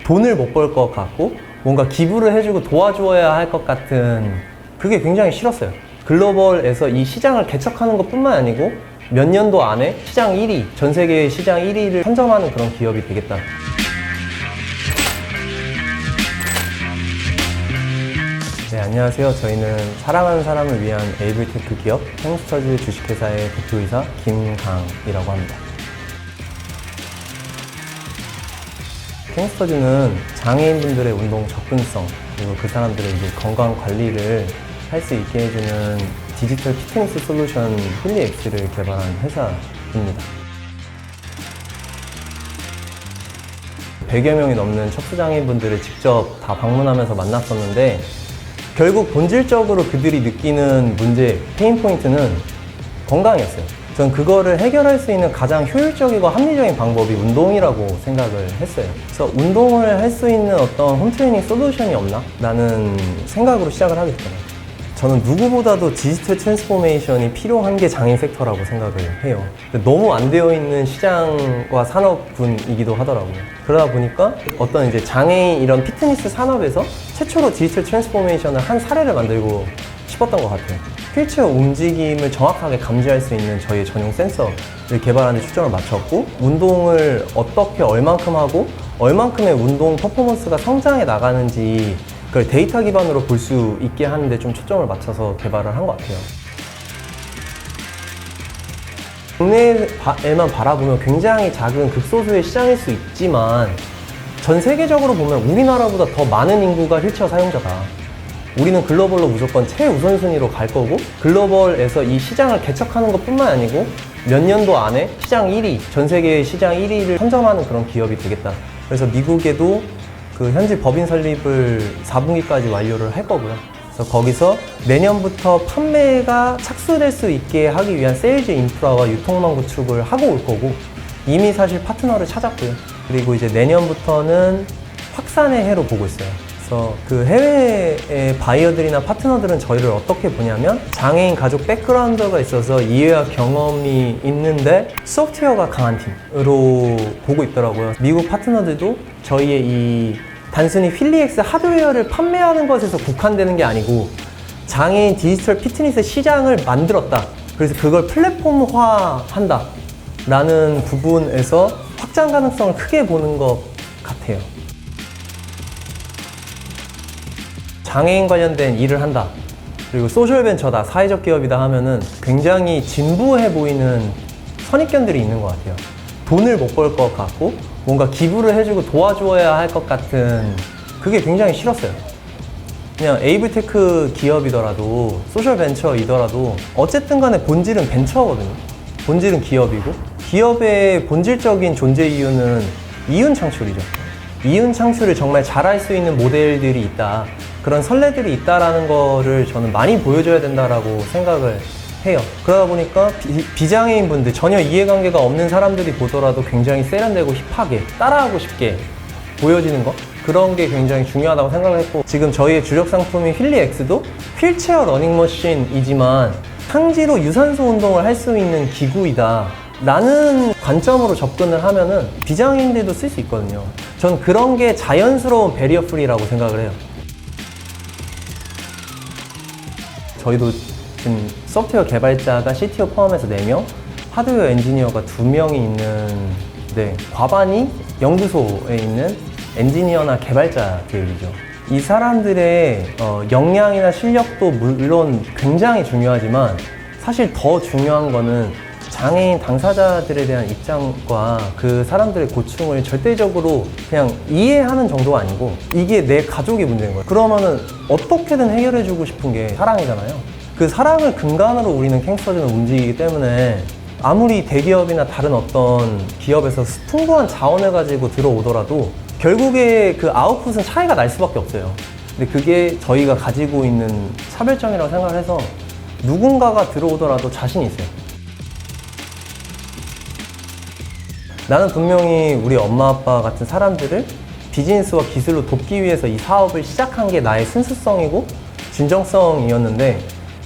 돈을 못 벌 것 같고 뭔가 기부를 해주고 도와주어야 할 것 같은 그게 굉장히 싫었어요. 글로벌에서 이 시장을 개척하는 것 뿐만 아니고 몇 년도 안에 시장 1위, 전 세계 시장 1위를 선점하는 그런 기업이 되겠다. 네, 안녕하세요. 저희는 사랑하는 사람을 위한 에이블테크 기업 캥스터즈 주식회사의 대표이사 김강이라고 합니다. 캥스터즈는 장애인분들의 운동 접근성 그리고 그 사람들의 이제 건강 관리를 할 수 있게 해주는 디지털 피트니스 솔루션 힐리엑스를 개발한 회사입니다. 100여 명이 넘는 척수장애인분들을 직접 다 방문하면서 만났었는데 결국 본질적으로 그들이 느끼는 문제, 페인 포인트는 건강이었어요. 전 그거를 해결할 수 있는 가장 효율적이고 합리적인 방법이 운동이라고 생각을 했어요. 그래서 운동을 할 수 있는 어떤 홈트레이닝 솔루션이 없나? 라는 생각으로 시작을 하게 됐잖아요. 저는 누구보다도 디지털 트랜스포메이션이 필요한 게 장애인 섹터라고 생각을 해요. 너무 안 되어 있는 시장과 산업군이기도 하더라고요. 그러다 보니까 어떤 이제 장애인 이런 피트니스 산업에서 최초로 디지털 트랜스포메이션을 한 사례를 만들고 싶었던 것 같아요. 휠체어 움직임을 정확하게 감지할 수 있는 저희의 전용 센서를 개발하는 데 초점을 맞췄고 운동을 어떻게 얼만큼 하고 얼만큼의 운동 퍼포먼스가 성장해 나가는지 그걸 데이터 기반으로 볼 수 있게 하는데 좀 초점을 맞춰서 개발을 한 것 같아요. 국내에만 바라보면 굉장히 작은 극소수의 시장일 수 있지만 전 세계적으로 보면 우리나라보다 더 많은 인구가 휠체어 사용자다. 우리는 글로벌로 무조건 최우선순위로 갈 거고 글로벌에서 이 시장을 개척하는 것 뿐만 아니고 몇 년도 안에 시장 1위, 전 세계 시장 1위를 선점하는 그런 기업이 되겠다. 그래서 미국에도 그 현지 법인 설립을 4분기까지 완료를 할 거고요. 그래서 거기서 내년부터 판매가 착수될 수 있게 하기 위한 세일즈 인프라와 유통망 구축을 하고 올 거고 이미 사실 파트너를 찾았고요. 그리고 이제 내년부터는 확산의 해로 보고 있어요. 그래서 그 해외의 바이어들이나 파트너들은 저희를 어떻게 보냐면 장애인 가족 백그라운드가 있어서 이해와 경험이 있는데 소프트웨어가 강한 팀으로 보고 있더라고요. 미국 파트너들도 저희의 이 단순히 휠리엑스 하드웨어를 판매하는 것에서 국한되는 게 아니고 장애인 디지털 피트니스 시장을 만들었다. 그래서 그걸 플랫폼화한다 라는 부분에서 확장 가능성을 크게 보는 것 같아요. 장애인 관련된 일을 한다. 그리고 소셜벤처다, 사회적 기업이다 하면은 굉장히 진부해 보이는 선입견들이 있는 것 같아요. 돈을 못 벌 것 같고 뭔가 기부를 해주고 도와주어야 할 것 같은 그게 굉장히 싫었어요. 그냥 에이블테크 기업이더라도 소셜벤처이더라도 어쨌든 간에 본질은 벤처거든요. 본질은 기업이고 기업의 본질적인 존재 이유는 이윤 창출이죠. 이윤 창출을 정말 잘할 수 있는 모델들이 있다. 그런 선례들이 있다라는 거를 저는 많이 보여줘야 된다라고 생각을 해요. 그러다 보니까 비장애인 분들, 전혀 이해관계가 없는 사람들이 보더라도 굉장히 세련되고 힙하게 따라하고 싶게 보여지는 거, 그런 게 굉장히 중요하다고 생각을 했고 지금 저희의 주력 상품인 휠리엑스도 휠체어 러닝머신이지만 상지로 유산소 운동을 할 수 있는 기구이다 라는 관점으로 접근을 하면은 비장애인들도 쓸 수 있거든요. 전 그런 게 자연스러운 베리어 프리라고 생각을 해요. 저희도 지금 소프트웨어 개발자가 CTO 포함해서 4명, 하드웨어 엔지니어가 2명이 있는데 과반이 연구소에 있는 엔지니어나 개발자들이죠. 이 사람들의 역량이나 실력도 물론 굉장히 중요하지만 사실 더 중요한 거는 장애인 당사자들에 대한 입장과 그 사람들의 고충을 절대적으로 그냥 이해하는 정도가 아니고 이게 내 가족이 문제인 거예요. 그러면은 어떻게든 해결해주고 싶은 게 사랑이잖아요. 그 사랑을 근간으로 우리는 캥스터즈는 움직이기 때문에 아무리 대기업이나 다른 어떤 기업에서 풍부한 자원을 가지고 들어오더라도 결국에 그 아웃풋은 차이가 날 수밖에 없어요. 근데 그게 저희가 가지고 있는 차별점이라고 생각을 해서 누군가가 들어오더라도 자신이 있어요. 나는 분명히 우리 엄마 아빠 같은 사람들을 비즈니스와 기술로 돕기 위해서 이 사업을 시작한 게 나의 순수성이고 진정성이었는데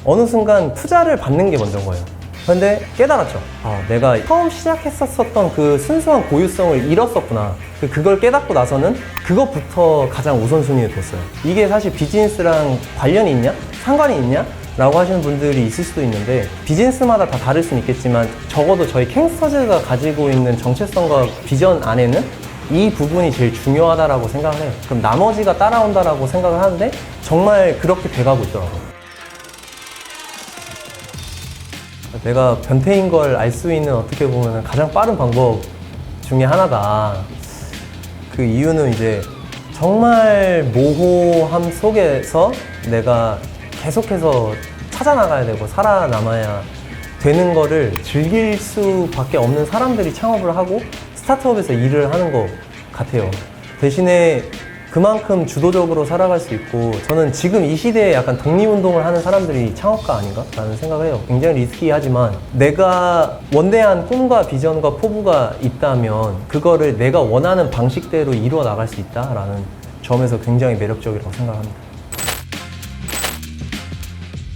어느 순간 투자를 받는 게 먼저인 거예요. 근데 깨달았죠. 아, 내가 처음 시작했었던 그 순수한 고유성을 잃었었구나. 그걸 깨닫고 나서는 그것부터 가장 우선순위에 뒀어요. 이게 사실 비즈니스랑 관련이 있냐? 상관이 있냐? 라고 하시는 분들이 있을 수도 있는데, 비즈니스마다 다 다를 수는 있겠지만 적어도 저희 캥스터즈가 가지고 있는 정체성과 비전 안에는 이 부분이 제일 중요하다라고 생각을 해요. 그럼 나머지가 따라온다라고 생각을 하는데 정말 그렇게 돼가고 있더라고요. 내가 변태인 걸 알 수 있는 어떻게 보면 가장 빠른 방법 중에 하나다. 그 이유는 이제 정말 모호함 속에서 내가 계속해서 찾아나가야 되고 살아남아야 되는 거를 즐길 수밖에 없는 사람들이 창업을 하고 스타트업에서 일을 하는 것 같아요. 대신에 그만큼 주도적으로 살아갈 수 있고, 저는 지금 이 시대에 약간 독립운동을 하는 사람들이 창업가 아닌가? 라는 생각을 해요. 굉장히 리스키하지만 내가 원대한 꿈과 비전과 포부가 있다면 그거를 내가 원하는 방식대로 이루어 나갈 수 있다라는 점에서 굉장히 매력적이라고 생각합니다.